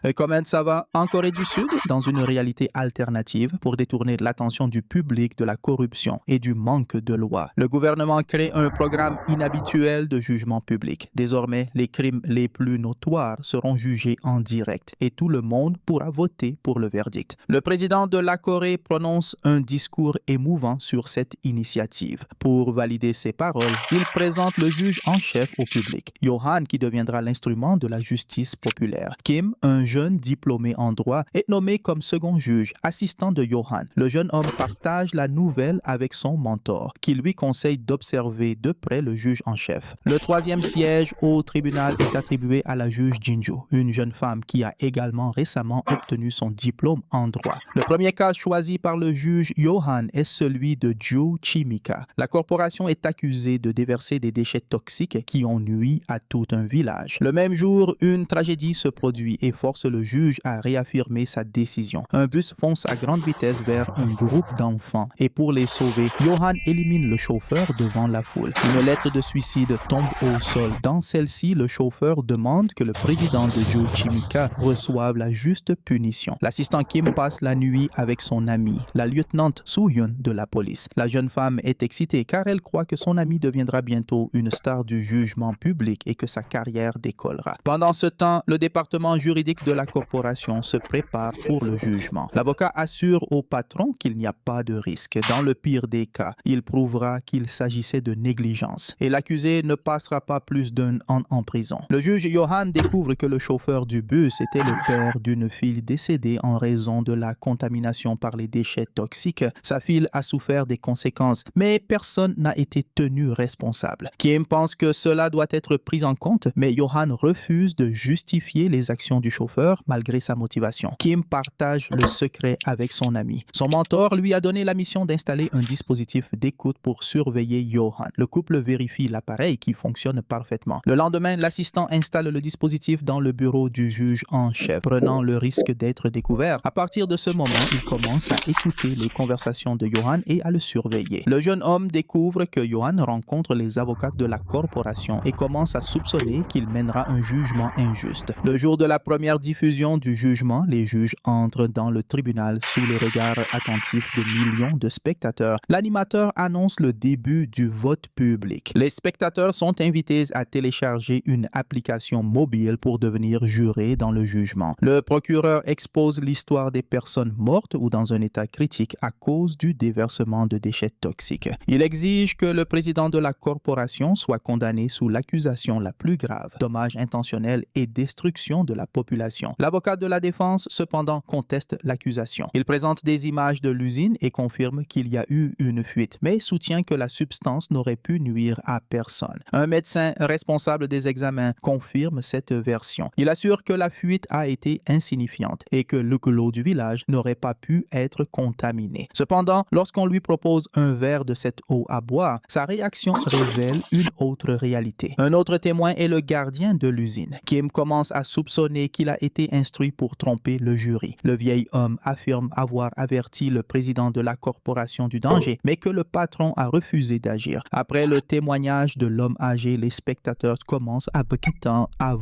Et comment ça va en Corée du Sud, dans une réalité alternative pour détourner l'attention du public de la corruption et du manque de loi. Le gouvernement crée un programme inhabituel de jugement public. Désormais, les crimes les plus notoires seront jugés en direct et tout le monde pourra voter pour le verdict. Le président de la Corée prononce un discours émouvant sur cette initiative. Pour valider ses paroles, il présente le juge en chef au public, Yohan, qui deviendra l'instrument de la justice populaire. Kim, un jeune diplômé en droit, est nommé comme second juge, assistant de Yohan. Le jeune homme partage la nouvelle avec son mentor, qui lui conseille d'observer de près le juge en chef. Le troisième siège au tribunal est attribué à la juge Jinju, une jeune femme qui a également récemment obtenu son diplôme en droit. Le premier cas choisi par le juge Yohan est celui de Joo Chimika. La corporation est accusée de déverser des déchets toxiques qui ont nui à tout un village. Le même jour, une tragédie se produit et force le juge à réaffirmer sa décision. Un bus fonce à grande vitesse vers un groupe d'enfants et pour les sauver, Yohan élimine le chauffeur devant la foule. Une lettre de suicide tombe au sol. Dans celle-ci, le chauffeur demande que le président de Joo Chimika reçoive la juste punition. L'assistant Kim passe la nuit avec son amie, la lieutenante Soo-hyun de la police. La jeune femme est excitée car elle croit que son amie deviendra bientôt une star du jugement public et que sa carrière décollera. Pendant ce temps, le département juridique de la corporation se prépare pour le jugement. L'avocat assure au patron qu'il n'y a pas de risque. Dans le pire des cas, il prouvera qu'il s'agissait de négligence et l'accusé ne passera pas plus d'un an en prison. Le juge Yohan découvre que le chauffeur du bus était le père d'une fille décédée en raison de la contamination par les déchets toxiques. Sa fille a souffert des conséquences, mais personne n'a été tenu responsable. Kim pense que cela doit être pris en compte, mais Yohan refuse de justifier les actions du chauffeur malgré sa motivation. Kim partage le secret avec son ami. Son mentor lui a donné la mission d'installer un dispositif d'écoute pour surveiller Yohan. Le couple vérifie l'appareil qui fonctionne parfaitement. Le lendemain, l'assistant installe le dispositif dans le bureau du juge en chef, prenant le risque d'être découvert. À partir de ce moment, il commence à écouter les conversations de Yohan et à le surveiller. Le jeune homme découvre que Yohan rencontre les avocats de la corporation et commence à soupçonner qu'il mènera un jugement injuste. Le jour de la première diffusion du jugement, les juges entrent dans le tribunal sous les regards attentifs de millions de spectateurs. L'animateur annonce le début du vote public. Les spectateurs sont invités à télécharger une application mobile pour devenir jurés dans le jugement. Le procureur expose l'histoire des personnes mortes ou dans un état critique à cause du déversement de déchets toxiques. Il exige que le président de la corporation soit condamné sous l'accusation la plus grave, dommage intentionnel et destruction de la population. L'avocat de la défense, cependant, conteste l'accusation. Il présente des images de l'usine et confirme qu'il y a eu une fuite, mais soutient que la substance n'aurait pu nuire à personne. Un médecin responsable des examens confirme cette version. Il assure que la fuite a été insignifiante et que l'eau du village n'aurait pas pu être contaminée. Cependant, lorsqu'on lui propose un verre de cette eau à boire, sa réaction révèle une autre réalité. Un autre témoin est le gardien de l'usine. Kim commence à soupçonner qu'il a été instruit pour tromper le jury. Le vieil homme affirme avoir averti le président de la corporation du danger, mais que le patron a refusé d'agir. Après le témoignage de l'homme âgé, les spectateurs commencent à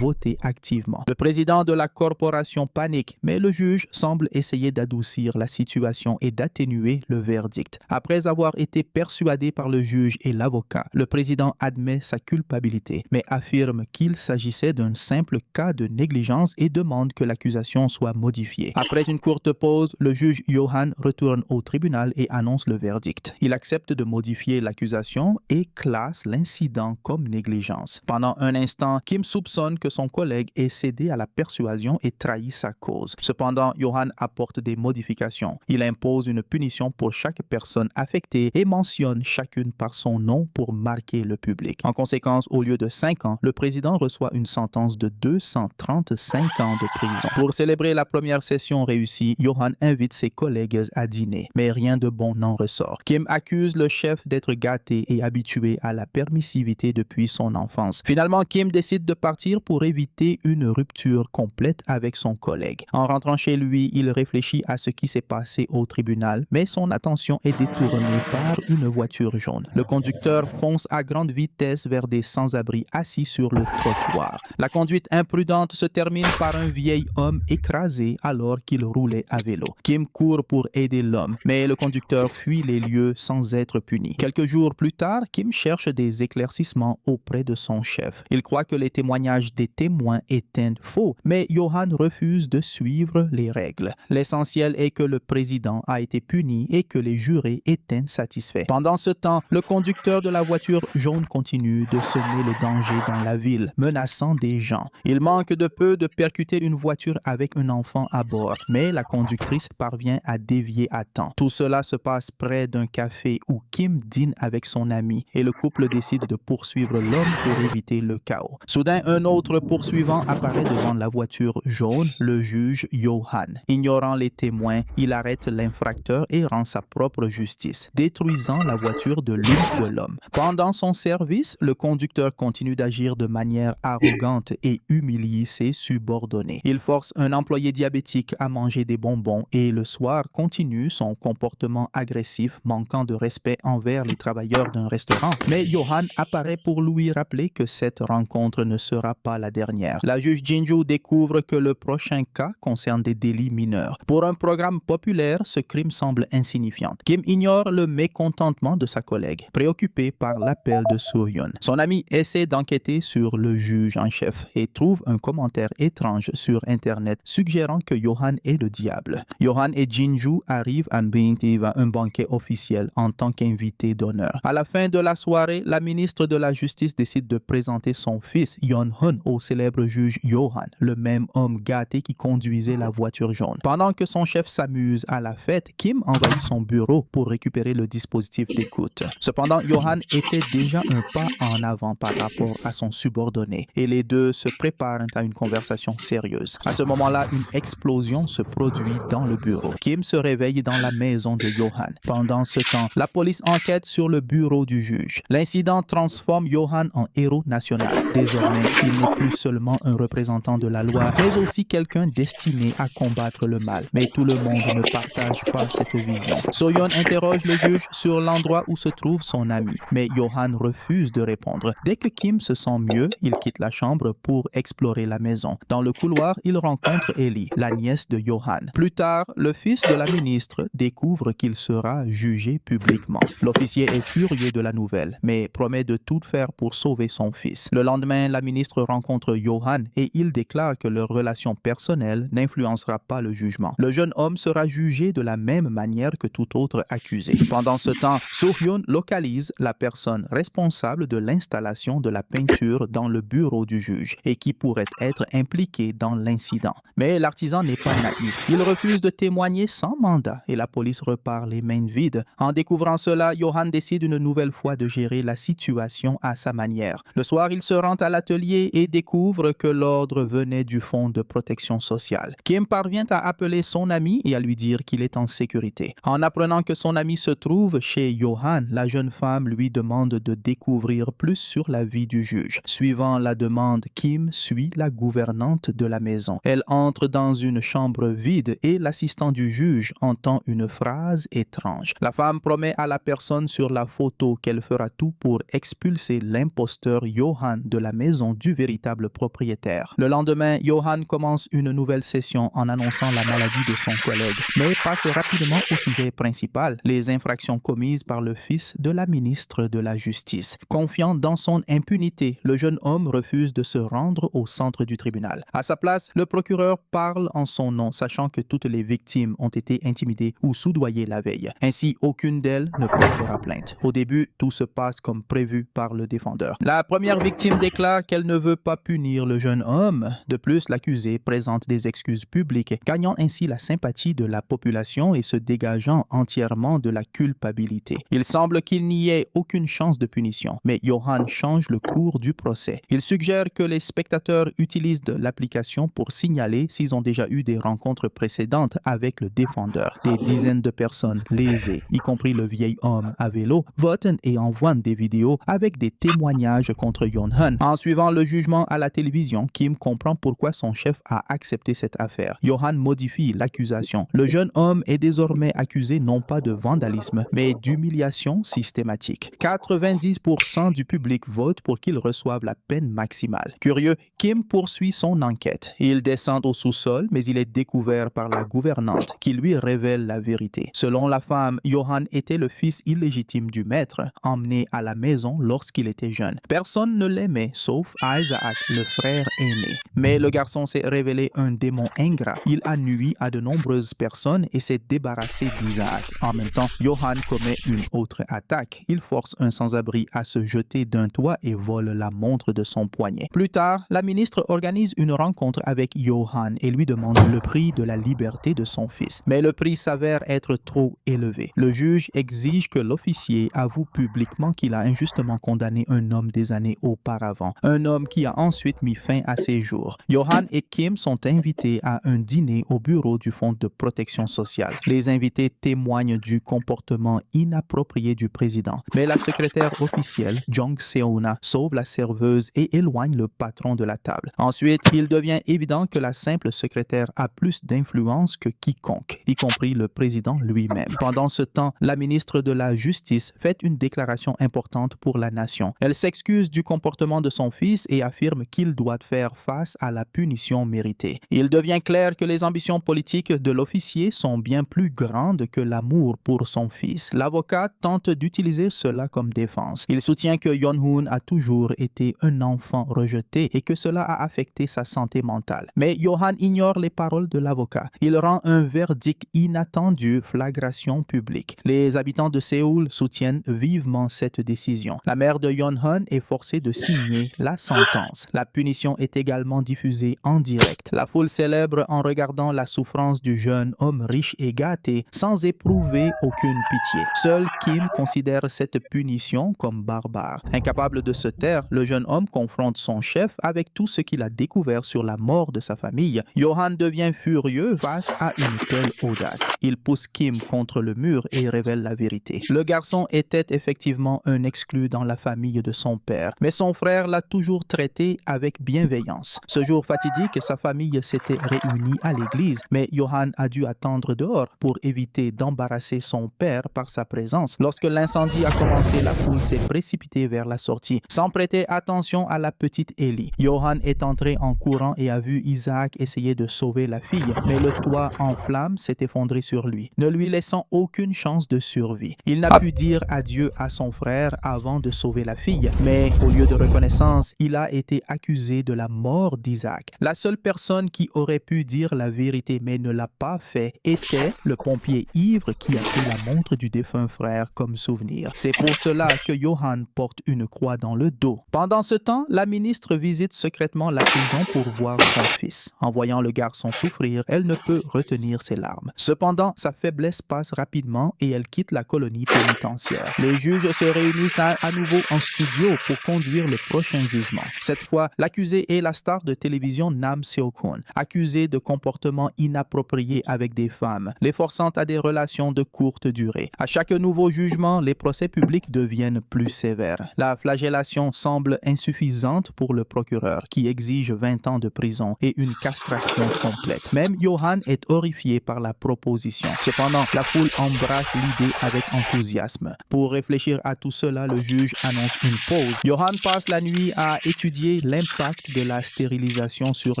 voter activement. Le président de la corporation panique, mais le juge semble essayer d'adoucir la situation et d'atténuer le verdict. Après avoir été persuadé par le juge et l'avocat, le président admet sa culpabilité, mais affirme qu'il s'agissait d'un simple cas de négligence et demande que l'accusation soit modifiée. Après une courte pause, le juge Yohan retourne au tribunal et annonce le verdict. Il accepte de modifier l'accusation et classe l'incident comme négligence. Pendant un instant, Kim soupçonne que son collègue ait cédé à la persuasion et trahi sa cause. Cependant, Yohan apporte des modifications. Il impose une punition pour chaque personne affectée et mentionne chacune par son nom pour marquer le public. En conséquence, au lieu de 5 ans, le président reçoit une sentence de 235 ans de prison. Pour célébrer la première session réussie, Yohan invite ses collègues à dîner, mais rien de bon n'en ressort. Kim accuse le chef d'être gâté et habitué à la permissivité depuis son enfance. Finalement, Kim décide de partir pour éviter une rupture complète avec son collègue. En rentrant chez lui, il réfléchit à ce qui s'est passé au tribunal, mais son attention est détournée par une voiture jaune. Le conducteur fonce à grande vitesse vers des sans-abri assis sur le trottoir. La conduite imprudente se termine par un vieil homme écrasé alors qu'il roulait à vélo. Kim court pour aider l'homme, mais le conducteur fuit les lieux sans être puni. Quelques jours plus tard, Kim cherche des éclaircissements auprès de son chef. Il croit que les témoignages des témoins étaient faux, mais Johan refuse de suivre les règles. L'essentiel est que le président a été puni et que les jurés étaient satisfaits. Pendant ce temps, le conducteur de la voiture jaune continue de semer le danger dans la ville, menaçant des gens. Il manque de peu de percuter une voiture avec un enfant à bord, mais la conductrice parvient à dévier à temps. Tout cela se passe près d'un café où Kim dîne avec son ami et le couple décide de poursuivre l'homme pour éviter le chaos. Soudain, un autre poursuivant apparaît devant la voiture jaune, le juge Johan. Ignorant les témoins, il arrête l'infracteur et rend sa propre justice, détruisant la voiture de luxe de l'homme. Pendant son service, le conducteur continue d'agir de manière arrogante et humilie ses subordonnés. Il force un employé diabétique à manger des bonbons et le soir continue son comportement agressif, manquant de respect envers les travailleurs d'un restaurant. Mais Johan apparaît pour lui rappeler que cette rencontre ne sera pas la dernière. La juge Jinju découvre que le prochain cas concerne des délits mineurs. Pour un programme populaire, ce crime semble insignifiant. Kim ignore le mécontentement de sa collègue, préoccupée par l'appel de Soo-hyun. Son ami essaie d'enquêter sur le juge en chef et trouve un commentaire étrange sur Internet suggérant que Johan est le diable. Johan et Jinju arrivent à Bintiv à un banquet officiel en tant qu'invité d'honneur. À la fin de la soirée, la ministre de la Justice décide de présenter son fils Yeon-hun au célèbre juge Johan, le même homme gâté qui conduisait la voiture jaune. Pendant que son chef s'amuse à la fête, Kim envahit son bureau pour récupérer le dispositif d'écoute. Cependant, Johan était déjà un pas en avant par rapport à son subordonné et les deux se préparent à une conversation sérieuse. À ce moment-là, une explosion se produit dans le bureau. Kim se réveille dans la maison de Johan. Pendant ce temps, la police enquête sur le bureau du juge. L'incident transforme Johan en héros national. Désormais, il n'est plus seulement un représentant de la loi, mais aussi quelqu'un destiné à combattre le mal. Mais tout le monde ne partage pas cette vision. Soo-hyun interroge le juge sur l'endroit où se trouve son ami, mais Johan refuse de répondre. Dès que Kim se sent mieux, il quitte la chambre pour explorer la maison. Dans le couloir, il rencontre Ellie, la nièce de Johan. Plus tard, le fils de la ministre découvre qu'il sera jugé publiquement. L'officier est furieux de la nouvelle, mais promet de tout faire pour sauver son fils. Le lendemain, la ministre rencontre Johan et il déclare que leur relation personnelle n'influencera pas le jugement. Le jeune homme sera jugé de la même manière que tout autre accusé. Pendant ce temps, Soo-hyun localise la personne responsable de l'installation de la peinture dans le bureau du juge et qui pourrait être impliqué dans l'incident. Mais l'artisan n'est pas naïf. Il refuse de témoigner sans mandat et la police repart les mains vides. En découvrant cela, Johan décide une nouvelle fois de gérer la situation à sa manière. Le soir, il se rend à l'atelier et découvre que l'ordre venait du Fonds de protection sociale. Kim parvient à appeler son ami et à lui dire qu'il est en sécurité. En apprenant que son ami se trouve chez Johan, la jeune femme lui demande de découvrir plus sur la vie du juge. Suivant la demande, Kim suit la gouvernante de la maison. Elle entre dans une chambre vide et l'assistant du juge entend une phrase étrange. La femme promet à la personne sur la photo qu'elle fera tout pour expulser l'imposteur Johan de la maison du véritable propriétaire. Le lendemain, Johan commence une nouvelle session en annonçant la maladie de son collègue, mais passe rapidement au sujet principal, les infractions commises par le fils de la ministre de la Justice. Confiant dans son impunité, le jeune homme refuse de se rendre au centre du tribunal. À sa place, le procureur parle en son nom, sachant que toutes les victimes ont été intimidées ou soudoyées la veille. Ainsi, aucune d'elles ne portera plainte. Au début, tout se passe comme prévu par le défendeur. La première victime déclare qu'elle ne veut pas punir le jeune homme. De plus, l'accusé présente des excuses publiques, gagnant ainsi la sympathie de la population et se dégageant entièrement de la culpabilité. Il semble qu'il n'y ait aucune chance de punition, mais Johan change le cours du procès. Il suggère que les spectateurs utilisent l'application pour signaler s'ils ont déjà eu des rencontres précédentes avec le défendeur. Des dizaines de personnes lésées, y compris le vieil homme à vélo, votent et envoient des vidéos avec des témoignages contre Yeon-hun. En suivant le jugement à la télévision, Kim comprend pourquoi son chef a accepté cette affaire. Johan modifie l'accusation. Le jeune homme est désormais accusé non pas de vandalisme, mais d'humiliation systématique. 90% du public vote pour qu'il reçoive la peine maximale. Curieux, Kim poursuit son enquête. enquête. Il descend au sous-sol, mais il est découvert par la gouvernante qui lui révèle la vérité. Selon la femme, Johan était le fils illégitime du maître, emmené à la maison lorsqu'il était jeune. Personne ne l'aimait, sauf Isaac, le frère aîné. Mais le garçon s'est révélé un démon ingrat. Il a nui à de nombreuses personnes et s'est débarrassé d'Isaac. En même temps, Johan commet une autre attaque. Il force un sans-abri à se jeter d'un toit et vole la montre de son poignet. Plus tard, la ministre organise une rencontre avec Johan et lui demande le prix de la liberté de son fils. Mais le prix s'avère être trop élevé. Le juge exige que l'officier avoue publiquement qu'il a injustement condamné un homme des années auparavant, un homme qui a ensuite mis fin à ses jours. Johan et Kim sont invités à un dîner au bureau du Fonds de protection sociale. Les invités témoignent du comportement inapproprié du président, mais la secrétaire officielle, Jong Seona, sauve la serveuse et éloigne le patron de la table. Ensuite, il devient évident que la simple secrétaire a plus d'influence que quiconque, y compris le président lui-même. Pendant ce temps, la ministre de la Justice fait une déclaration importante pour la nation. Elle s'excuse du comportement de son fils et affirme qu'il doit faire face à la punition méritée. Il devient clair que les ambitions politiques de l'officier sont bien plus grandes que l'amour pour son fils. L'avocat tente d'utiliser cela comme défense. Il soutient que Yeon-hoon a toujours été un enfant rejeté et que cela a affecté sa santé mentale. Mais Johan ignore les paroles de l'avocat. Il rend un verdict inattendu, flagration publique. Les habitants de Séoul soutiennent vivement cette décision. La mère de Yeon-hoon est forcée de signer la sentence. La punition est également diffusée en direct. La foule célèbre en regardant la souffrance du jeune homme riche et gâté sans éprouver aucune pitié. Seul Kim considère cette punition comme barbare. Incapable de se taire, le jeune homme confronte son chef avec tout ce qu'il a découvert sur la mort de sa famille. Johan devient furieux face à une telle audace. Il pousse Kim contre le mur et révèle la vérité. Le garçon était effectivement un exclu dans la famille de son père, mais son frère l'a toujours traité avec bienveillance. Ce jour fatidique, sa famille s'était réunie à l'église, mais Johan a dû attendre dehors pour éviter d'embarrasser son père par sa présence. Lorsque l'incendie a commencé, la foule s'est précipitée vers la sortie, sans prêter attention à la petite Ellie. Johan est entré en courant et a vu Isaac essayer de sauver la fille, mais le toit en flammes s'est effondré sur lui, ne lui laissant aucune chance de survie. Il n'a pu dire adieu à son frère avant de sauver la fille, mais au lieu de reconnaissance, il a été accusé de la mort d'Isaac. La seule personne qui aurait pu dire la vérité mais ne l'a pas fait était le pompier ivre qui a pris la montre du défunt frère comme souvenir. C'est pour cela que Johan porte une croix dans le dos. Pendant ce temps, la ministre visite secrètement la prison pour voir son fils. En voyant le garçon souffrir, elle ne peut retenir ses larmes. Cependant, sa faiblesse passe rapidement et elle quitte la colonie pénitentiaire. Les juges se réunissent à nouveau en studio pour conduire le prochain jugement. Cette fois, l'accusé est la star de télévision Nam Seo-kwon, accusé de comportements inappropriés avec des femmes, les forçant à des relations de courte durée. À chaque nouveau jugement, les procès publics deviennent plus sévères. La flagellation semble insuffisante pour le procureur, qui exige 20 ans de prison et une castration complète. Même Johan est horrifié par la proposition. Cependant, la foule embrasse l'idée avec enthousiasme. Pour réfléchir à tout cela, le juge annonce une pause. Johan passe la nuit à étudier l'impact de la stérilisation sur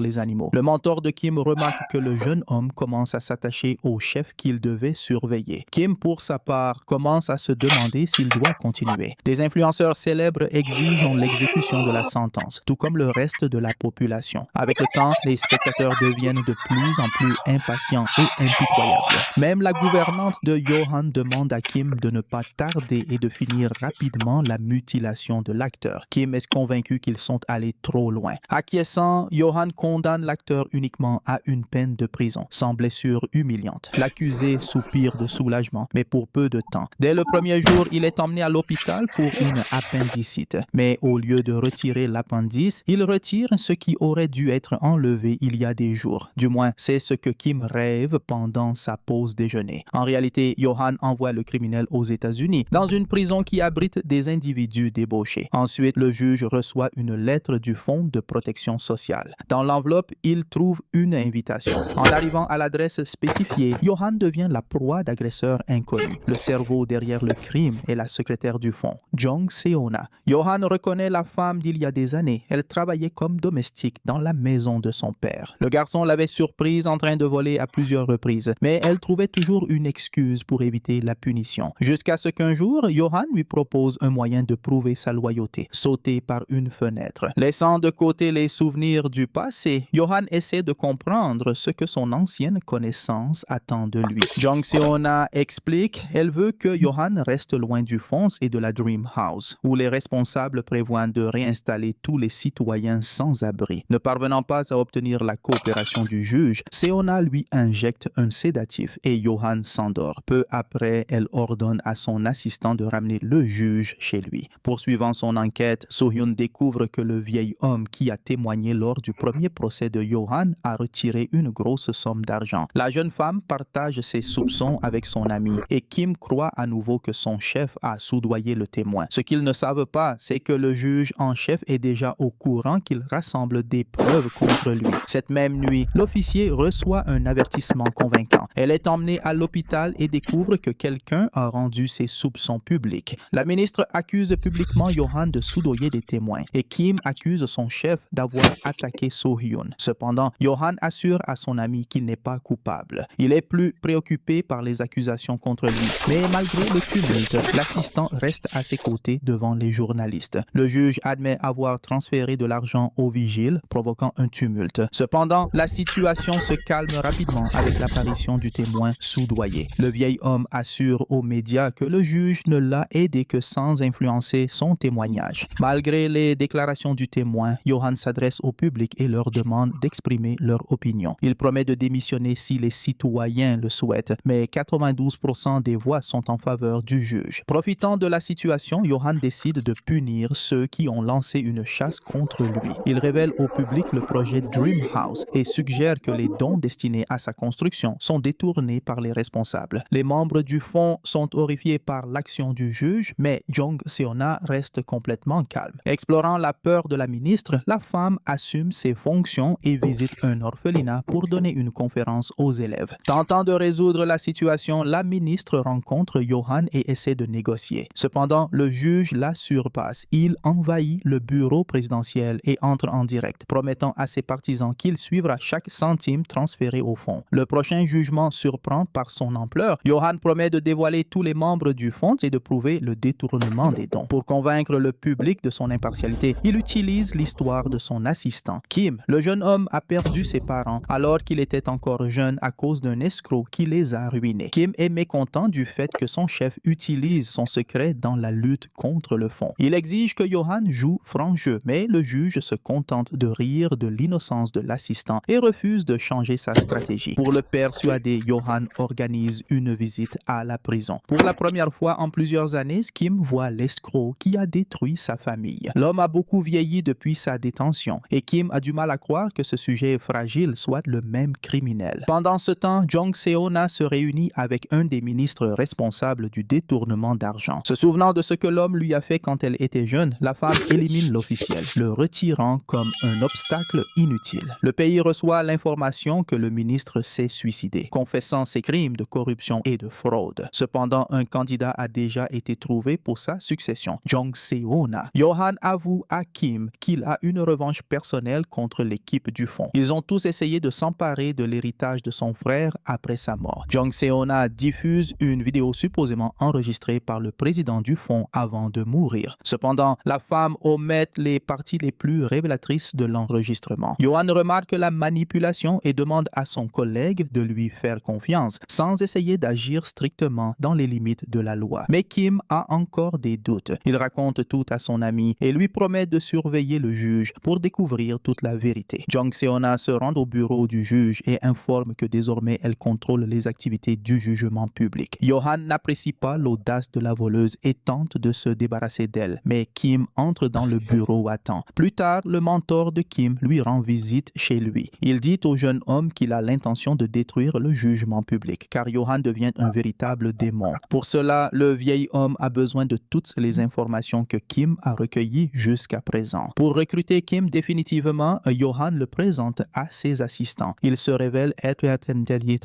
les animaux. Le mentor de Kim remarque que le jeune homme commence à s'attacher au chef qu'il devait surveiller. Kim, pour sa part, commence à se demander s'il doit continuer. Des influenceurs célèbres exigent l'exécution de la sentence, tout comme le reste de la population. Avec le temps, les spectateurs deviennent de plus en plus impatients et impitoyables. Même la gouvernante de Johan demande à Kim de ne pas tarder et de finir rapidement la mutilation de l'acteur. Kim est convaincu qu'ils sont allés trop loin. Acquiescent, Johan condamne l'acteur uniquement à une peine de prison, sans blessure humiliante. L'accusé soupire de soulagement, mais pour peu de temps. Dès le premier jour, il est emmené à l'hôpital pour une appendicite. Mais au lieu de retirer l'appendice, il retire ce qui aurait dû être enlevé il y a des jours. Du moins, c'est ce que Kim rêve pendant sa pause déjeuner. En réalité, Johan envoie le criminel aux États-Unis, dans une prison qui abrite des individus débauchés. Ensuite, le juge reçoit une lettre du Fonds de protection sociale. Dans l'enveloppe, il trouve une invitation. En arrivant à l'adresse spécifiée, Johan devient la proie d'agresseurs inconnus. Le cerveau derrière le crime est la secrétaire du fonds, Jong Seona. Johan reconnaît la femme d'il y a des années. Elle travaillait comme domestique dans la maison de son père. Le garçon l'avait surprise en train de voler à plusieurs reprises, mais elle trouvait toujours une excuse pour éviter la punition. Jusqu'à ce qu'un jour, Johan lui propose un moyen de prouver sa loyauté, sauter par une fenêtre. Laissant de côté les souvenirs du passé, Johan essaie de comprendre ce que son ancienne connaissance attend de lui. Jung Seona explique, elle veut que Johan reste loin du Fonds et de la Dream House, où les responsables prévoient de réinstaller tous les citoyens sans abri. Ne parvenant pas à obtenir la coopération du juge, Seona lui injecte un sédatif et Johan s'endort. Peu après, elle ordonne à son assistant de ramener le juge chez lui. Poursuivant son enquête, So-hyun découvre que le vieil homme qui a témoigné lors du premier procès de Johan a retiré une grosse somme d'argent. La jeune femme partage ses soupçons avec son ami et Kim croit à nouveau que son chef a soudoyé le témoin. Ce qu'ils ne savent pas, c'est que le juge en chef est déjà au courant qu'il rassemble des preuves contre lui. Cette même nuit, l'officier reçoit un avertissement convaincant. Elle est emmenée à l'hôpital et découvre que quelqu'un a rendu ses soupçons publics. La ministre accuse publiquement Johan de soudoyer des témoins et Kim accuse son chef d'avoir attaqué So-hyun. Cependant, Johan assure à son ami qu'il n'est pas coupable. Il est plus préoccupé par les accusations contre lui, mais malgré le tumulte, l'assistant reste à ses côtés devant les journalistes. Le juge admet avoir transféré de l'argent au vigile, provoquant un tumulte. Cependant, la situation se calme rapidement avec l'apparition du témoin soudoyé. Le vieil homme assure aux médias que le juge ne l'a aidé que sans influencer son témoignage. Malgré les déclarations du témoin, Johan s'adresse au public et leur demande d'exprimer leur opinion. Il promet de démissionner si les citoyens le souhaitent, mais 92% des voix sont en faveur du juge. Profitant de la situation, Johan décide de punir ceux qui ont lancé une chasse contre lui. Il révèle au public le projet Dream House et suggère que les dons destinés à sa construction sont détournés par les responsables. Les membres du fonds sont horrifiés par l'action du juge, mais Jung Seona reste complètement calme. Explorant la peur de la ministre, la femme assume ses fonctions et visite un orphelinat pour donner une conférence aux élèves. Tentant de résoudre la situation, la ministre rencontre Johan et essaie de négocier. Cependant, le juge la surpasse. Il envahit le bureau présidentiel et entre en direct, promettant à ses partisans qu'il suivra chaque centime transféré au fonds. Le prochain jugement surprend par son ampleur. Johan promet de dévoiler tous les membres du fonds et de prouver le détournement des dons. Pour convaincre le public de son impartialité, il utilise l'histoire de son assistant. Kim, le jeune homme, a perdu ses parents alors qu'il était encore jeune à cause d'un escroc qui les a ruinés. Kim est mécontent du fait que son chef utilise son secret dans la lutte contre le fonds. Il exige que Johan joue franc jeu, mais le juge se contente de rire de l'innocence de l'assistant et refuse de changer sa stratégie. Pour le persuader, Johan organise une visite à la prison. Pour la première fois en plusieurs années, Kim voit l'escroc qui a détruit sa famille. L'homme a beaucoup vieilli depuis sa détention et Kim a du mal à croire que ce sujet fragile soit le même criminel. Pendant ce temps, Jung Seona se réunit avec un des ministres responsables du détournement d'argent. Se souvenant de ce que l'homme lui a fait quand elle était jeune, la femme élimine l'officiel, le retirant comme un obstacle inutile. Le pays reçoit l'information que le ministre s'est suicidé, confessant ses crimes de corruption et de fraude. Cependant, un candidat a déjà été trouvé pour sa succession, Jung Seona. Johan avoue à Kim qu'il a une revanche personnelle contre l'équipe du fonds. Ils ont tous essayé de s'emparer de l'héritage de son frère après sa mort. Jung Seona diffuse une vidéo supposément enregistrée par le président du fonds avant de mourir. Cependant, la femme omet les parties les plus révélatrices de l'enregistrement. Johan remarque la manipulation et demande à son collègue de lui faire confiance, sans essayer d'agir strictement dans les limites de la loi. Mais Kim a encore des doutes. Il raconte tout à son ami et lui promet de surveiller le juge pour découvrir toute la vérité. Jung Seona se rend au bureau du juge et informe que désormais elle contrôle les activités du jugement public. Johan n'apprécie pas l'audace de la voleuse et tente de se débarrasser d'elle, mais Kim entre dans le bureau à temps. Plus tard, le mentor de Kim lui rend visite chez lui. Il dit au jeune homme qu'il a l'intention de détruire le jugement public, car Johan devient un véritable démon. Pour cela, le vieil homme a besoin de toutes les informations que Kim a recueillies jusqu'à présent. Pour recruter Kim définitivement, Johan le présente à ses assistants. Il se révèle être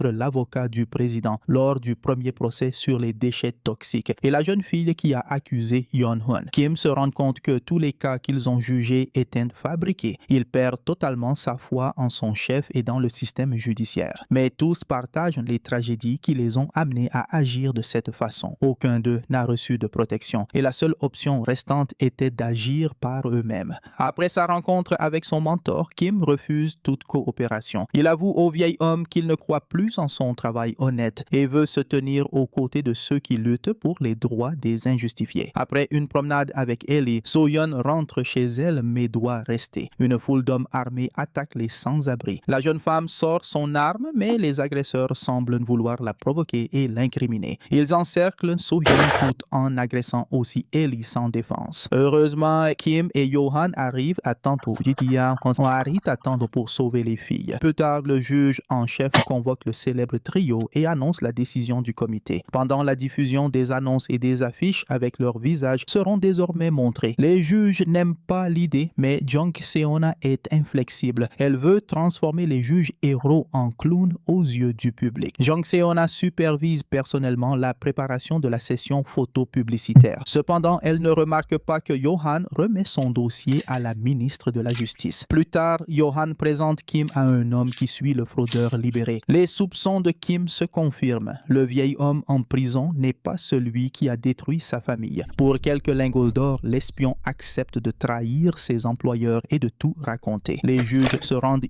l'avocat du président lors du premier procès sur les déchets toxiques et la jeune fille qui a accusé Yeon-hun. Kim se rend compte que tous les cas qu'ils ont jugés étaient fabriqués. Il perd perd totalement sa foi en son chef et dans le système judiciaire. Mais tous partagent les tragédies qui les ont amenés à agir de cette façon. Aucun d'eux n'a reçu de protection et la seule option restante était d'agir par eux-mêmes. Après sa rencontre avec son mentor, Kim refuse toute coopération. Il avoue au vieil homme qu'il ne croit plus en son travail honnête et veut se tenir aux côtés de ceux qui luttent pour les droits des injustifiés. Après une promenade avec Ellie, So-yeon rentre chez elle mais doit rester. Une foule d'hommes armés attaque les sans-abri. La jeune femme sort son arme, mais les agresseurs semblent vouloir la provoquer et l'incriminer. Ils encerclent So-yeon tout en agressant aussi Ellie sans défense. Heureusement, Kim et Johan arrivent à temps pour attendre pour sauver les filles. Plus tard, le juge en chef convoque le célèbre trio et annonce la décision du comité. Pendant la diffusion des annonces et des affiches avec leurs visages seront désormais montrés. Les juges n'aiment pas l'idée, mais Jung Seona est inflexible. Elle veut transformer les juges héros en clowns aux yeux du public. Jung Seona supervise personnellement la préparation de la session photo publicitaire. Cependant, elle ne remarque pas que Johan remet son dossier à la ministre de la Justice. Plus tard, Johan présente Kim à un homme qui suit le fraudeur libéré. Les soupçons de Kim se confirment. Le vieil homme en prison n'est pas celui qui a détruit sa famille. Pour quelques lingots d'or, l'espion accepte de trahir ses employeurs et de tout raconter. Les juges se rendent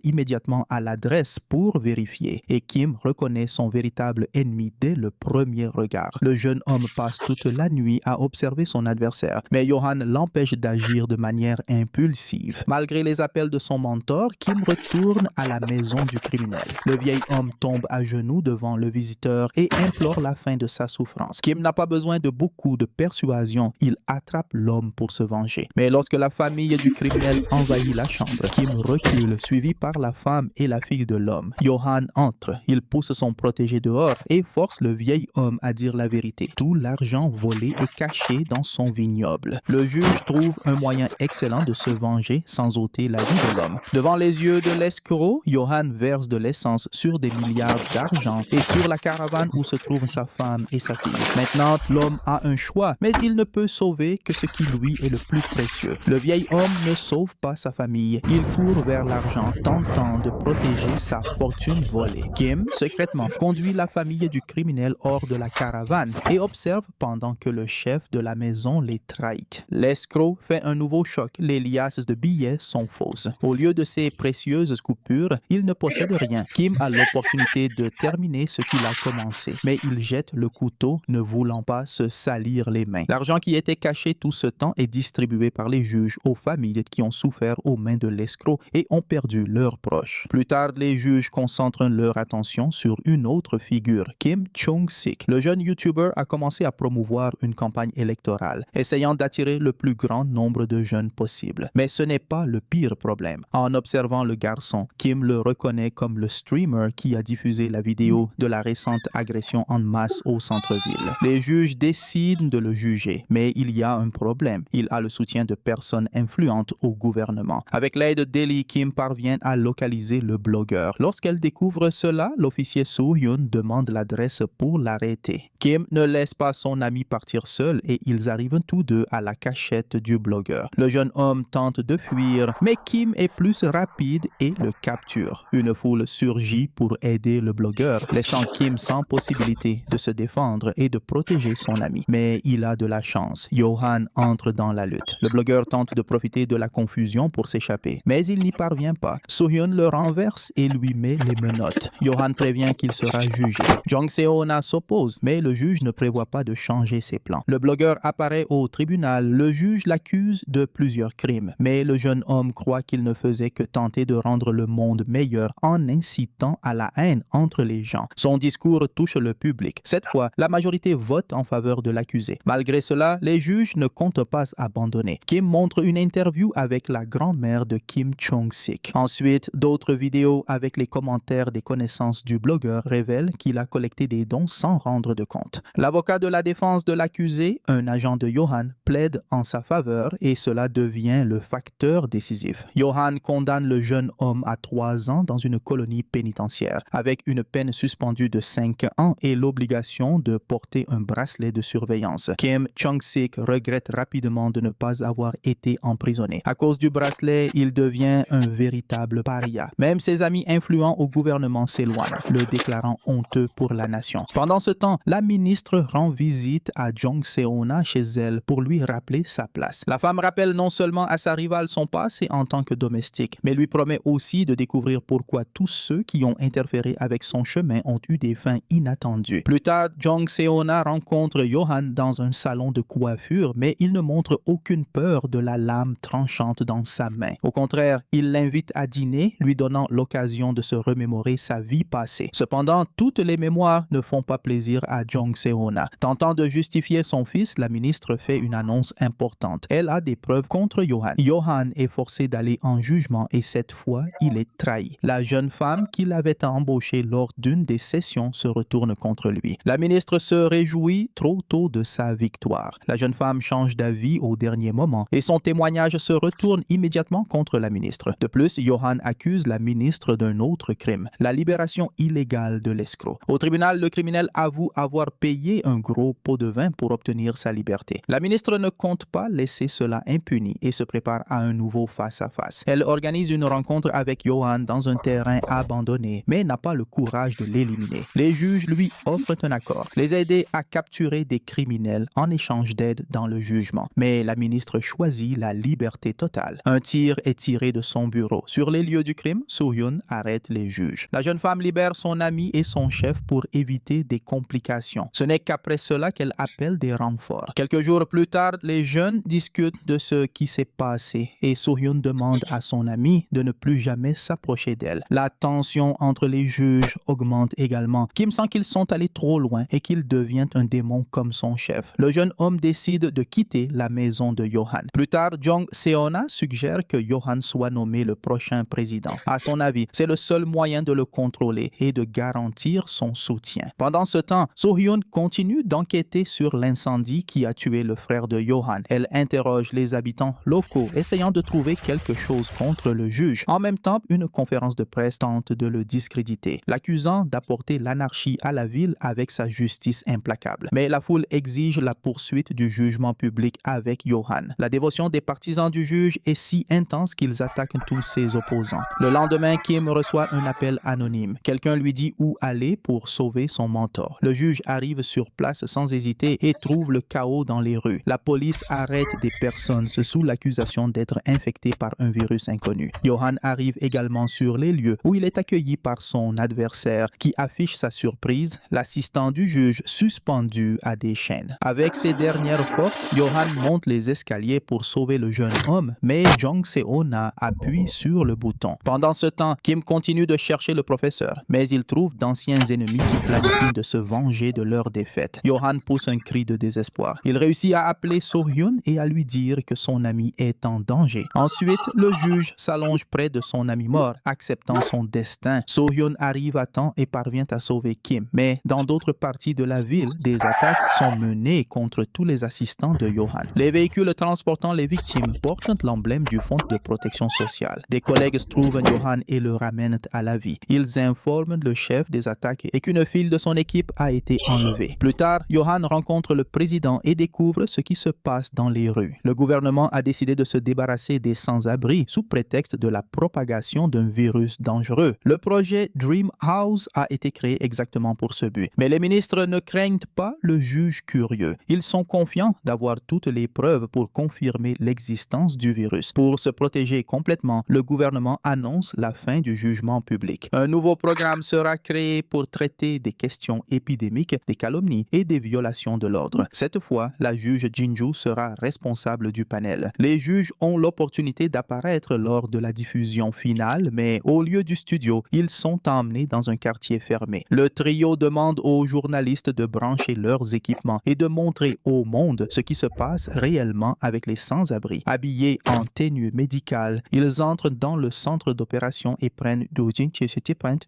immédiatement à l'adresse pour vérifier et Kim reconnaît son véritable ennemi dès le premier regard. Le jeune homme passe toute la nuit à observer son adversaire, mais Johan l'empêche d'agir de manière impulsive. Malgré les appels de son mentor, Kim retourne à la maison du criminel. Le vieil homme tombe à genoux devant le visiteur et implore la fin de sa souffrance. Kim n'a pas besoin de beaucoup de persuasion, il attrape l'homme pour se venger. Mais lorsque la famille du criminel envahit la chambre, Kim recule, suivi par la femme et la fille de l'homme. Johan entre, il pousse son protégé dehors et force le vieil homme à dire la vérité. Tout l'argent volé est caché dans son vignoble. Le juge trouve un moyen excellent de se venger sans ôter la vie de l'homme. Devant les yeux de l'escroc, Johan verse de l'essence sur des milliards d'argent et sur la caravane où se trouvent sa femme et sa fille. Maintenant, l'homme a un choix, mais il ne peut sauver que ce qui lui est le plus précieux. Le vieil homme ne sauve pas sa famille. Il court vers l'argent, tentant de protéger sa fortune volée. Kim, secrètement, conduit la famille du criminel hors de la caravane et observe pendant que le chef de la maison les trahit. L'escroc fait un nouveau choc. Les liasses de billets sont fausses. Au lieu de ces précieuses coupures, il ne possède rien. Kim a l'opportunité de terminer ce qu'il a commencé, mais il jette le couteau, ne voulant pas se salir les mains. L'argent qui était caché tout ce temps est distribué par les juges aux familles qui ont souffert aux mains de l'escroc et ont perdu leurs proches. Plus tard, les juges concentrent leur attention sur une autre figure, Kim Chung-sik. Le jeune YouTuber a commencé à promouvoir une campagne électorale, essayant d'attirer le plus grand nombre de jeunes possible. Mais ce n'est pas le pire problème. En observant le garçon, Kim le reconnaît comme le streamer qui a diffusé la vidéo de la récente agression en masse au centre-ville. Les juges décident de le juger, mais il y a un problème. Il a le soutien de personnes influentes au gouvernement. Avec l'aide d'Ellie, Kim parvient à localiser le blogueur. Lorsqu'elle découvre cela, l'officier So-hyun demande l'adresse pour l'arrêter. Kim ne laisse pas son ami partir seul et ils arrivent tous deux à la cachette du blogueur. Le jeune homme tente de fuir, mais Kim est plus rapide et le capture. Une foule surgit pour aider le blogueur, laissant Kim sans possibilité de se défendre et de protéger son ami. Mais il a de la chance. Johan entre dans la lutte. Le blogueur tente de profiter de la confusion pour s'échapper, mais il n'y parvient pas. So-hyun le renverse et lui met les menottes. Johan prévient qu'il sera jugé. Jung Seona s'oppose, mais le juge ne prévoit pas de changer ses plans. Le blogueur apparaît au tribunal. Le juge l'accuse de plusieurs crimes, mais le jeune homme croit qu'il ne faisait que tenter de rendre le monde meilleur en incitant à la haine entre les gens. Son discours touche le public. Cette fois, la majorité vote en faveur de l'accusé. Malgré cela, les juges ne comptent pas abandonner. Kim montre une interview avec la grand-mère de Kim Chung-sik. Ensuite, d'autres vidéos avec les commentaires des connaissances du blogueur révèlent qu'il a collecté des dons sans rendre de compte. L'avocat de la défense de l'accusé, un agent de Johan, plaide en sa faveur et cela devient le facteur décisif. Johan condamne le jeune homme à 3 ans dans une colonie pénitentiaire, avec une peine suspendue de 5 ans et l'obligation de porter un bracelet de surveillance. Kim Chung-sik regrette rapidement de ne pas avoir été emprisonné. À cause du bracelet, il devient un véritable paria. Même ses amis influents au gouvernement s'éloignent, le déclarant honteux pour la nation. Pendant ce temps, la ministre rend visite à Jong Seona chez elle pour lui rappeler sa place. La femme rappelle non seulement à sa rivale son passé en tant que domestique, mais lui promet aussi de découvrir pourquoi tous ceux qui ont interféré avec son chemin ont eu des fins inattendues. Plus tard, Jong Seona rencontre Johan dans un salon de coiffure, mais il ne montre aucune peur de la lame tranchante dans sa main. Au contraire, il l'invite à dîner, lui donnant l'occasion de se remémorer sa vie passée. Cependant, toutes les mémoires ne font pas plaisir à Jong Seona. Tentant de justifier son fils, la ministre fait une annonce importante. Elle a des preuves contre Johan. Johan est forcé d'aller en jugement et cette fois, il est trahi. La jeune femme qui l'avait embauché lors d'une des sessions se retourne contre lui. La ministre se réjouit trop tôt de sa victoire. La jeune femme change d'avis au dernier moment et son témoignage se retourne immédiatement contre la ministre. De plus, Johan accuse la ministre d'un autre crime, la libération illégale de l'escroc. Au tribunal, le criminel avoue avoir payé un gros pot de vin pour obtenir sa liberté. La ministre ne compte pas laisser cela impuni et se prépare à un nouveau face-à-face. Elle organise une rencontre avec Johan dans un terrain abandonné, mais n'a pas le courage de l'éliminer. Les juges lui offrent un accord, les aider à capturer des criminels en échange d'aide dans le jugement. Mais la ministre choisit la liberté totale. Un tir est tiré de son bureau. Sur les lieux du crime, Soo-hyun arrête les juges. La jeune femme libère son ami et son chef pour éviter des complications. Ce n'est qu'après cela qu'elle appelle des renforts. Quelques jours plus tard, les jeunes discutent de ce qui s'est passé et Soo-hyun demande à son ami de ne plus jamais s'approcher d'elle. La tension entre les juges augmente également. Kim sent qu'ils sont allés trop loin et qu'il devient un démon comme son chef. Le jeune homme décide de quitter la maison de Johan. Plus tard, Jong Seona suggère que Johan soit nommé le prochain président. À son avis, c'est le seul moyen de le contrôler et de garantir son soutien. Pendant ce temps, Soo-hyun continue d'enquêter sur l'incendie qui a tué le frère de Johan. Elle interroge les habitants locaux, essayant de trouver quelque chose contre le juge. En même temps, une conférence de presse tente de le discréditer, l'accusant d'apporter l'anarchie à la ville avec sa justice implacable. Mais la foule exige la poursuite du jugement public avec Johan. La dévotion des partisans du juge est si intense qu'ils attaquent tous ses opposants. Le lendemain, Kim reçoit un appel anonyme. Quelqu'un lui dit où aller pour sauver son mentor. Le juge arrive sur place sans hésiter et trouve le chaos dans les rues. La police arrête des personnes sous l'accusation d'être infectées par un virus inconnu. Johan arrive également sur les lieux où il est accueilli par son adversaire qui affiche sa surprise, l'assistant du juge suspendu à des chaînes. Avec ses dernières forces, Johan monte les escaliers pour sauver le jeune homme, mais Jong Seona appuie sur le bouton. Pendant ce temps, Kim continue de chercher le professeur, mais il trouve d'anciens ennemis qui planifient de se venger de leur défaite. Johan pousse un cri de désespoir. Il réussit à appeler Soo-hyun et à lui dire que son ami est en danger. Ensuite, le juge s'allonge près de son ami mort, acceptant son destin. Soo-hyun arrive à temps et parvient à sauver Kim. Mais dans d'autres parties de la ville, des attaques sont menées contre tous les assistants de Johan. Les véhicules transportant les victimes portent l'emblème du Fonds de protection sociale. Des collègues trouvent Johan et le ramènent à la vie. Ils informent le chef des attaques et qu'une file de son équipe a été enlevée. Plus tard, Johan rencontre le président et découvre ce qui se passe dans les rues. Le gouvernement a décidé de se débarrasser des sans-abri sous prétexte de la propagation d'un virus dangereux. Le projet Dream House a été créé exactement pour ce but. Mais les ministres ne craignent pas le juge curieux. Ils sont confiants d'avoir toutes les preuves pour confirmer l'existence du virus. Pour se protéger complètement, le gouvernement annonce la fin du jugement public. Un nouveau programme sera créé pour traiter des questions épidémiques, des calomnies et des violations de l'ordre. Cette fois, la juge Jinju sera responsable du panel. Les juges ont l'opportunité d'apparaître lors de la diffusion finale, mais au lieu du studio, ils sont emmenés dans un quartier fermé. Le trio demande aux journalistes de brancher leurs équipements et de montrer au monde ce qui se passe réellement avec les sans-abri. Habillés en tenue médicale, ils entrent dans le centre d'opération et prennent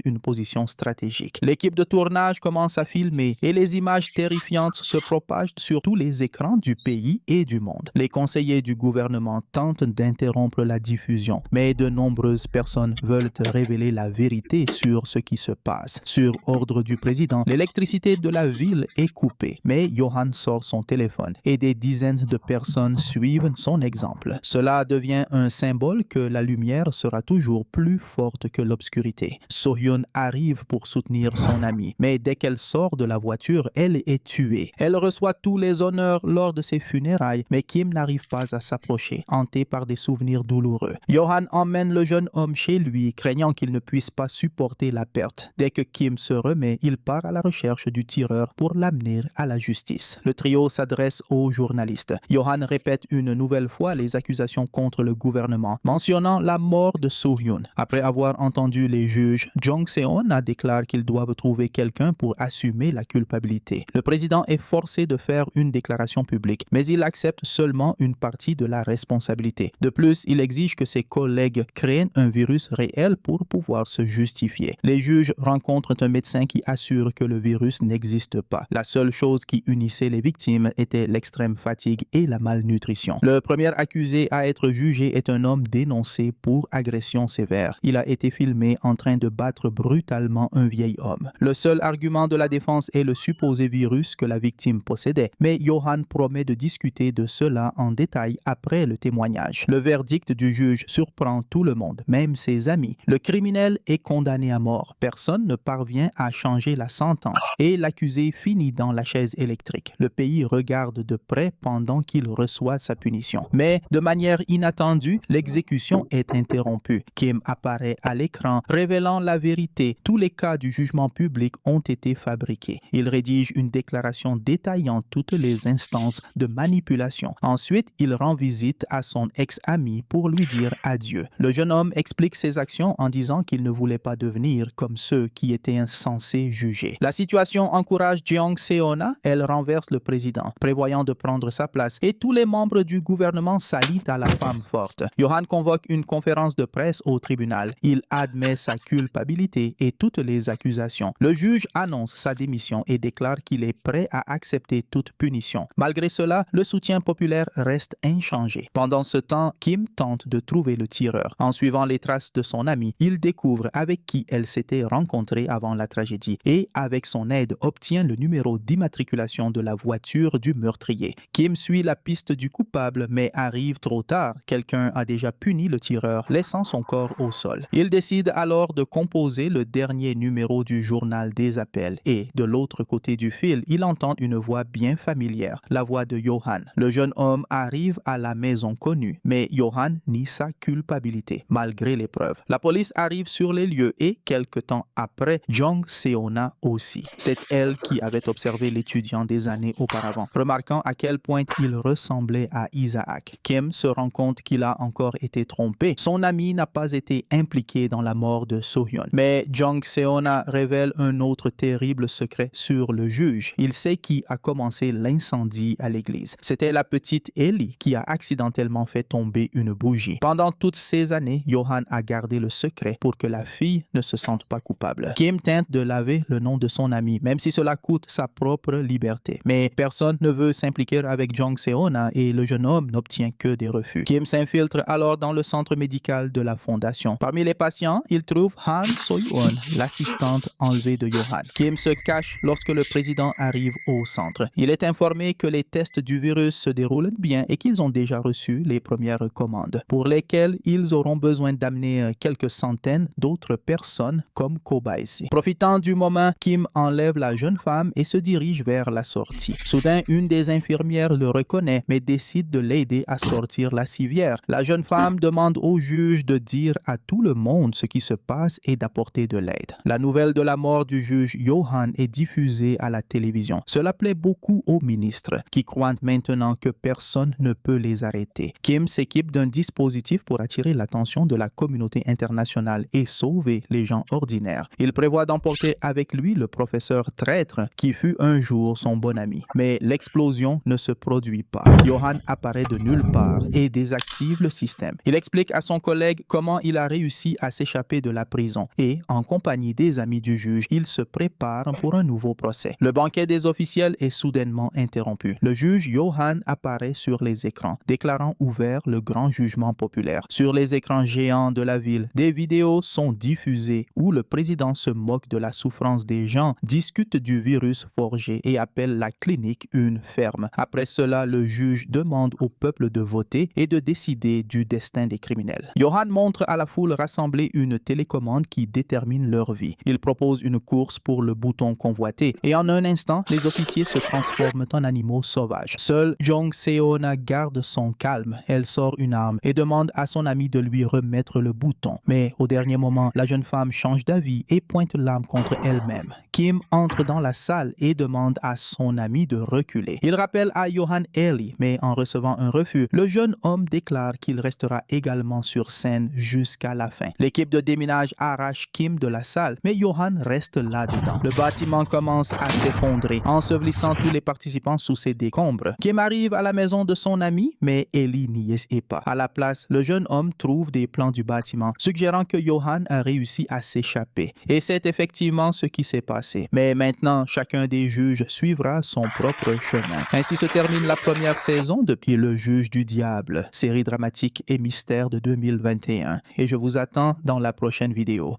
une position stratégique. L'équipe de tournage commence à filmer et les images terrifiantes se propagent sur tous les écrans du pays et du monde. Les conseillers du gouvernement tentent d'interrompre la diffusion, mais de nombreuses personnes veulent révéler la vérité sur ce qui se passe. Sur ordre du président, l'électricité de la ville est coupée, mais Johan sort son téléphone et des dizaines de personnes suivent son exemple. Cela devient devient un symbole que la lumière sera toujours plus forte que l'obscurité. So-hyun arrive pour soutenir son amie, mais dès qu'elle sort de la voiture, elle est tuée. Elle reçoit tous les honneurs lors de ses funérailles, mais Kim n'arrive pas à s'approcher, hanté par des souvenirs douloureux. Johan emmène le jeune homme chez lui, craignant qu'il ne puisse pas supporter la perte. Dès que Kim se remet, il part à la recherche du tireur pour l'amener à la justice. Le trio s'adresse aux journalistes. Johan répète une nouvelle fois les accusations contre le gouvernement, mentionnant la mort de So-hyun. Après avoir entendu les juges, Jong Se-on déclare qu'ils doivent trouver quelqu'un pour assumer la culpabilité. Le président est forcé de faire une déclaration publique, mais il accepte seulement une partie de la responsabilité. De plus, il exige que ses collègues créent un virus réel pour pouvoir se justifier. Les juges rencontrent un médecin qui assure que le virus n'existe pas. La seule chose qui unissait les victimes était l'extrême fatigue et la malnutrition. Le premier accusé à être jugé est un homme dénoncé pour agression sévère. Il a été filmé en train de battre brutalement un vieil homme. Le seul argument de la défense est le supposé virus que la victime possédait, mais Johan promet de discuter de cela en détail après le témoignage. Le verdict du juge surprend tout le monde, même ses amis. Le criminel est condamné à mort. Personne ne parvient à changer la sentence et l'accusé finit dans la chaise électrique. Le pays regarde de près pendant qu'il reçoit sa punition. Mais de manière inattendue, l'exécution est interrompue. Kim apparaît à l'écran, révélant la vérité. Tous les cas du jugement public ont été fabriqués. Il rédige une déclaration détaillant toutes les instances de manipulation. Ensuite, il rend visite à son ex-ami pour lui dire adieu. Le jeune homme explique ses actions en disant qu'il ne voulait pas devenir comme ceux qui étaient censés juger. La situation encourage Jong Se-on. Elle renverse le président, prévoyant de prendre sa place, et tous les membres du gouvernement s'allient à la femme forte. Johan convoque une conférence de presse au tribunal. Il admet sa culpabilité et toutes les accusations. Le juge annonce sa démission et déclare qu'il est prêt à accepter toute punition. Malgré cela, le soutien populaire reste inchangé. Pendant ce temps, Kim tente de trouver le tireur. En suivant les traces de son amie, il découvre avec qui elle s'était rencontrée avant la tragédie et, avec son aide, obtient le numéro d'immatriculation de la voiture du meurtrier. Kim suit la piste du coupable, mais arrive trop tard. Quelqu'un a déjà puni le tireur, laissant son corps au sol. Il décide alors de composer le dernier numéro du journal des appels et, de l'autre côté du fil, il entend une voix bien familière, la voix de Johan. Le jeune homme arrive à la maison connue, mais Johan nie sa culpabilité, malgré les preuves. La police arrive sur les lieux et, quelque temps après, Jong Se-on aussi. C'est elle qui avait observé l'étudiant des années auparavant, remarquant à quel point il ressemblait à Isaac. Kim se rend compte qu'il a encore été trompé. Son ami n'a pas été impliqué dans la mort de So-hyun. Mais Jong Se-on révèle un autre terrible secret sur le juge. Il sait qui a commencé l'incendie à l'église. C'était la petite Ellie qui a accidentellement fait tomber une bougie. Pendant toutes ces années, Johan a gardé le secret pour que la fille ne se sente pas coupable. Kim tente de laver le nom de son ami, même si cela coûte sa propre liberté. Mais personne ne veut s'impliquer avec Jong Se-on et le jeune homme n'obtient que des refus. Kim s'infiltre alors dans le centre médical de la fondation. Parmi les patients, il trouve Han So-hyun, l'assistante enlevée de Johan. Kim se cache lorsque le président arrive au centre. Il est informé que les tests du virus se déroulent bien et qu'ils ont déjà reçu les premières commandes, pour lesquelles ils auront besoin d'amener quelques centaines d'autres personnes comme cobayes. Profitant du moment, Kim enlève la jeune femme et se dirige vers la sortie. Soudain, une des infirmières le reconnaît, mais décide de l'aider à sortir la civière. La jeune femme demande au juge de dire à tout le monde ce qui se passe et d'apporter de l'aide. La nouvelle de la mort du juge Johan est diffusée à la télévision. Cela plaît beaucoup aux ministres, qui croient maintenant que personne ne peut les arrêter. Kim s'équipe d'un dispositif pour attirer l'attention de la communauté internationale et sauver les gens ordinaires. Il prévoit d'emporter avec lui le professeur traître qui fut un jour son bon ami. Mais l'explosion ne se produit pas. Johan apparaît de nulle part et désactive le système. Il explique à son collègue comment il a réussi à s'échapper de la prison et, en compagnie des amis du juge, il se prépare pour un nouveau procès. Le banquet des officiels est soudainement interrompu. Le juge Johan apparaît sur les écrans, déclarant ouvert le grand jugement populaire. Sur les écrans géants de la ville, des vidéos sont diffusées où le président se moque de la souffrance des gens, discute du virus forgé et appelle la clinique une ferme. Après cela, le juge demande au peuple de voter et de décider du destin des criminels. Johan montre à la foule rassemblée une télécommande qui détermine leur vie. Il propose une course pour le bouton convoité et en un instant, les officiers se transforment en animaux sauvages. Seule Jong Seona garde son calme. Elle sort une arme et demande à son ami de lui remettre le bouton. Mais au dernier moment, la jeune femme change d'avis et pointe l'arme contre elle-même. Kim entre dans la salle et demande à son ami de reculer. Il rappelle à Johan Ellie, mais en recevant un refus, le jeune homme déclare qu'il restera également sur scène jusqu'à la fin. L'équipe de déminage arrache Kim de la salle, mais Johan reste là-dedans. Le bâtiment commence à s'effondrer, ensevelissant tous les participants sous ses décombres. Kim arrive à la maison de son ami, mais Ellie n'y est pas. À la place, le jeune homme trouve des plans du bâtiment, suggérant que Johan a réussi à s'échapper. Et c'est effectivement ce qui s'est passé. Mais maintenant, chacun des juges suivra son propre chemin. Ainsi se termine la première saison de Pied le juge du diable, série dramatique et mystère de 2021. Et je vous attends dans la prochaine vidéo.